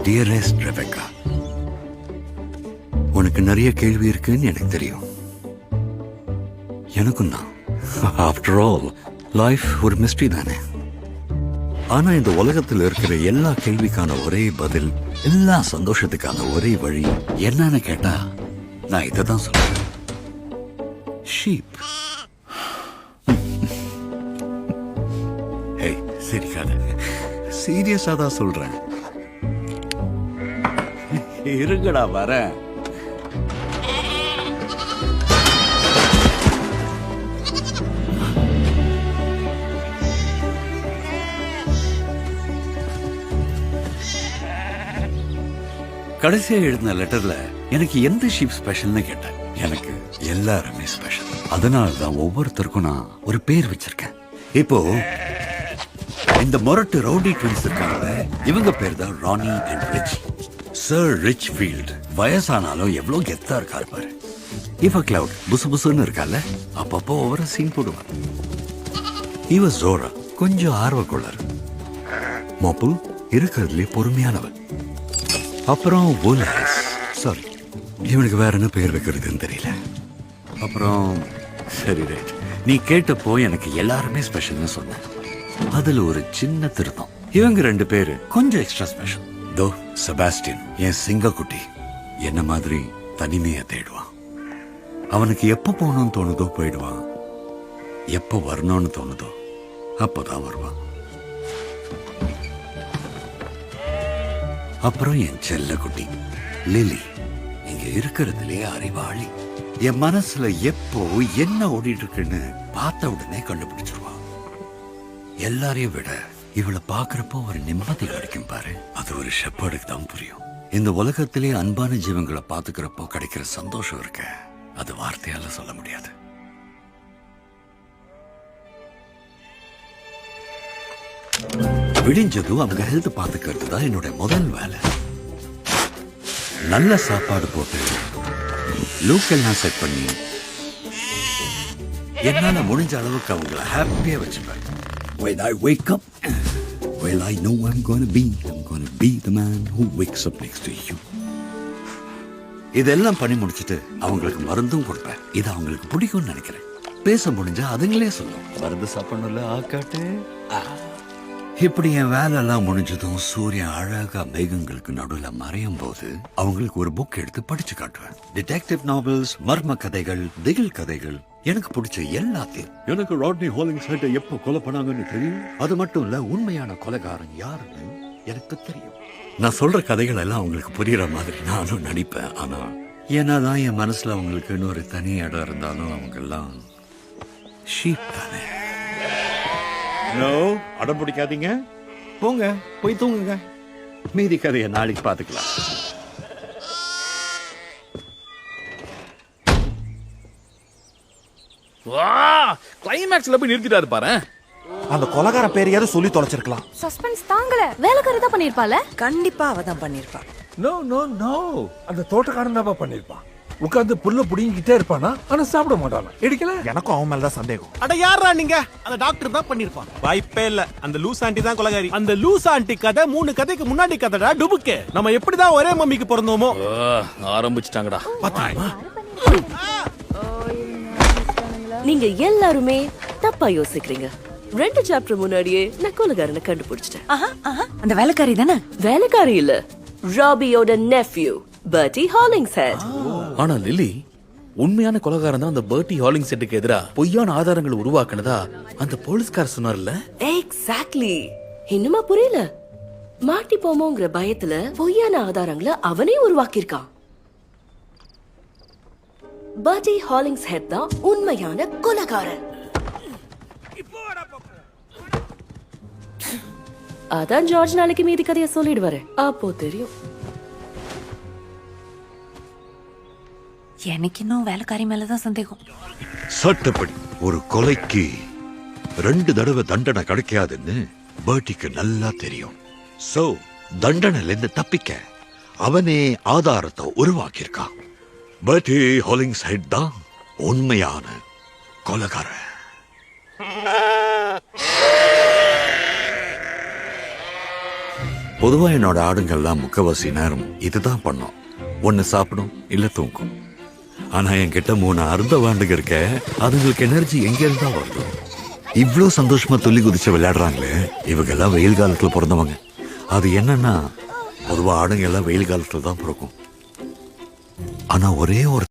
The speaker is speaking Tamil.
டியரஸ்ட் ரெபெக்கா, உனக்கு நிறைய கேள்வி இருக்குன்னு எனக்கு தெரியும். எனக்கும் தான். ஆஃப்டர் ஆல் லைஃப் ஒரு மிஸ்ட்ரி தானே. ஆனா இந்த உலகத்தில் இருக்கிற எல்லா கேள்விக்கான ஒரே பதில், எல்லா சந்தோஷத்துக்கான ஒரே வழி என்னன்னு கேட்டா நான் இதை தான் சொல்றேன். ஷீப். ஹே, சிரிக்காத. சீரியஸா தான் சொல்றேன். இருங்கடா வரேன். கடைசியா எழுதின லெட்டர்ல எனக்கு எந்த ஷீப் ஸ்பெஷல்னு கேட்டேன். எனக்கு எல்லாருமே ஸ்பெஷல். அதனாலதான் ஒவ்வொருத்தருக்கும் நான் ஒரு பேர் வச்சிருக்கேன். இப்போ இந்த மொரட்டு ரவுடி ட்வின்ஸ் இருக்காங்க, இவங்க பேர் தான் ரானி அண்ட் ரிச். சர் ரிச்ஃபீல்ட் வயசானாலும் எவ்வளவு கெத்தா இருக்காரு பாரு. இவ கிளவுட் புசு புசுன்னு இருக்கால, அப்பப்போ ஒவ்வொரு சீன் போடுவான். இவ ஜோரா கொஞ்சம் ஆர்வக்குள்ளர். மொப்புல் இருக்கிறதுலே பொறுமையானவன். அப்புறம் சாரி, இவனுக்கு வேற என்ன பேர் வைக்கிறதுன்னு தெரியல. அப்புறம் சரி ரைட், நீ கேட்டப்போ எனக்கு எல்லாருமே ஸ்பெஷல்னு சொன்னேன். அதுல ஒரு சின்ன திருத்தம். இவங்க 2 பேரு கொஞ்சம் எக்ஸ்ட்ரா ஸ்பெஷல். தோ செபாஸ்டியன் என் சிங்கக்குட்டி என்ன மாதிரி தனிமையை தேடுவான். அவனுக்கு எப்ப போகணும்னு தோணுதோ போயிடுவான், எப்ப வரணும்னு தோணுதோ அப்பதான் வருவான். அப்புறம் என் செல்ல குட்டி லிலி இங்க இருக்கிறதுலே அறிவாளி. என் மனசுல எப்போ என்ன ஓடிட்டு இருக்குன்னு பார்த்த உடனே கண்டுபிடிச்சிருவா. எல்லாரையும் விட இவளை பாக்குறப்போ ஒரு நிம்மதி கிடைக்கும் பாரு. அது ஒரு ஷெப்பர்டுக்கு தான் புரியும். இந்த உலகத்திலே அன்பான ஜீவங்களை பாத்துக்கிறப்போ கிடைக்கிற சந்தோஷம் இருக்க, அது வார்த்தையால சொல்ல முடியாது. விடிஞ்சதும் அவங்க ஹெல்த் பாத்துக்கிறது தான் என்னோட முதல் வேலை. நல்ல சாப்பாடு போட்டு லூக்கெல்லாம் செட் பண்ணி என்னால முடிஞ்ச அளவுக்கு அவங்கள ஹாப்பியா வச்சுப்பேன். When I wake up, well I know I'm gonna be the man who wakes up next to you. இதெல்லாம் பண்ணி முடிச்சிட்டு அவங்களுக்கு மருந்தும் கொடுப்பேன். இது அவங்களுக்கு பிடிக்கும்னு நினைக்கிறேன். பேச முடிஞ்சா அதுங்களே சொல்லும், மருந்து சாப்பிடணும்ல ஆக்காட்டு. இப்படி என் வேலை எல்லாம் முடிஞ்சதும் சூரியன் அழகா மேகங்களுக்கு நடுவுல மறையும் போது அவங்களுக்கு ஒரு புக் எடுத்து படிச்சு காட்டுவேன். டிடெக்டிவ் நாவல்ஸ், மர்ம கதைகள், திகில் கதைகள், எனக்கு பிடிச்ச எல்லாத்தையும். எனக்கு ராட்னி ஹாலிங்ஹெட்டை எப்போ கொலை பண்ணாங்கன்னு தெரியும். அது மட்டும் இல்ல, உண்மையான கொலைகாரன் யாருன்னு எனக்கு தெரியும். நான் சொல்ற கதைகள் எல்லாம் அவங்களுக்கு புரியுற மாதிரி நானும் நடிப்பேன். ஆனா ஏன்னாதான் என் மனசுல அவங்களுக்கு இன்னொரு தனி இடம் இருந்தாலும் அவங்க எல்லாம் ஷீப் தானே. அடம் பிடிக்காதீங்க, போங்க போய் தூங்குங்க. மீதி கதையை நாளைக்கு பாத்துக்கலாம். கிளைமேக்ஸ்ல போய் நிறுத்திட்டாரு பாரு. அந்த கொலகார பேரையாவது சொல்லி தொலைச்சிருக்கலாம். சஸ்பென்ஸ் தாங்கல. வேலைக்காரி தான் பண்ணிருப்பால. கண்டிப்பா அவ தான் பண்ணிருப்பா. நோ நோ நோ, அந்த தோட்டக்காரன் தான் பண்ணிருப்பான். உட்கார்ந்து புல்ல புடிங்கிட்டே இருப்பானா, ஆனா சாப்பிட மாட்டானா. இடிக்கல. எனக்கும் அவன் மேலதான் சந்தேகம். அட யாரா நீங்க? அந்த டாக்டர் தான் பண்ணிருப்பான். வாய்ப்பே இல்ல, அந்த லூஸ் ஆண்டி தான் கொலகாரி. அந்த லூஸ் ஆண்டி கதை 3 கதைக்கு முன்னாடி கதைடா டுபுக்கு. நம்ம எப்படிதான் ஒரே மம்மிக்கு பிறந்தோமோ. ஆரம்பிச்சிட்டாங்கடா. நீங்க எல்லாருமே தப்பா யோசிக்கிறீங்க. 2 சாப்டர் முன்னாடியே நான் கொலைகாரனை கண்டுபிடிச்சிட்டேன். அந்த வேலைக்காரி தானே? வேலைக்காரி இல்ல, ராபியோட நெஃப்யூ பர்ட்டி ஹாலிங்ஹெட். ஆனா லிலி, உண்மையான கொலைகாரன் தான் அந்த பர்ட்டி ஹாலிங்ஹெட்டுக்கு எதிரா பொய்யான ஆதாரங்களை உருவாக்குனதா அந்த போலீஸ்கார சொன்னார்ல. எக்ஸாக்ட்லி. இன்னுமா புரியல? மாட்டி போமோங்கிற பயத்துல பொய்யான ஆதாரங்களை அவனே உருவாக்கியிருக்கான். பர்ட்டி ஹாலிங்ஹெட் தான் உண்மையான கொலைகாரன். அதான் ஜார்ஜ் நாளைக்கு மீதி கதையை சொல்லிடுவாரு, அப்போ தெரியும். எனக்கு இன்னும் வேலைக்காரி மேலதான் சந்தேகம். சட்டப்படி ஒரு கொலைக்கு 2 தடவை தண்டனை கிடைக்காதுன்னு பர்ட்டிக்கு நல்லா தெரியும். சோ தண்டனைல இருந்து தப்பிக்க அவனே ஆதாரத்தை உருவாக்கியிருக்கான். பர்ட்டி ஹாலிங்ஹெட் தான் உண்மையான கொலைகாரன். பொதுவா என்னோட ஆடுங்கள்லாம் முக்கவாசி நேரம் இதுதான் பண்ணும். ஒன்னு சாப்பிடும் இல்ல தூங்கும். ஆனா என்கிட்ட 3 அருந்த வாண்டுங்க இருக்க. அதுங்களுக்கு எனர்ஜி எங்க இருந்தா வருது. இவ்ளோ சந்தோஷமா துள்ளி குதிச்சு விளையாடுறாங்களே. இவங்க எல்லாம் வெயில் காலத்துல பிறந்தவங்க. அது என்னன்னா பொதுவா ஆடுங்க எல்லாம் வெயில் காலத்துல தான் பிறக்கும். ஆனா ஒரே ஒரு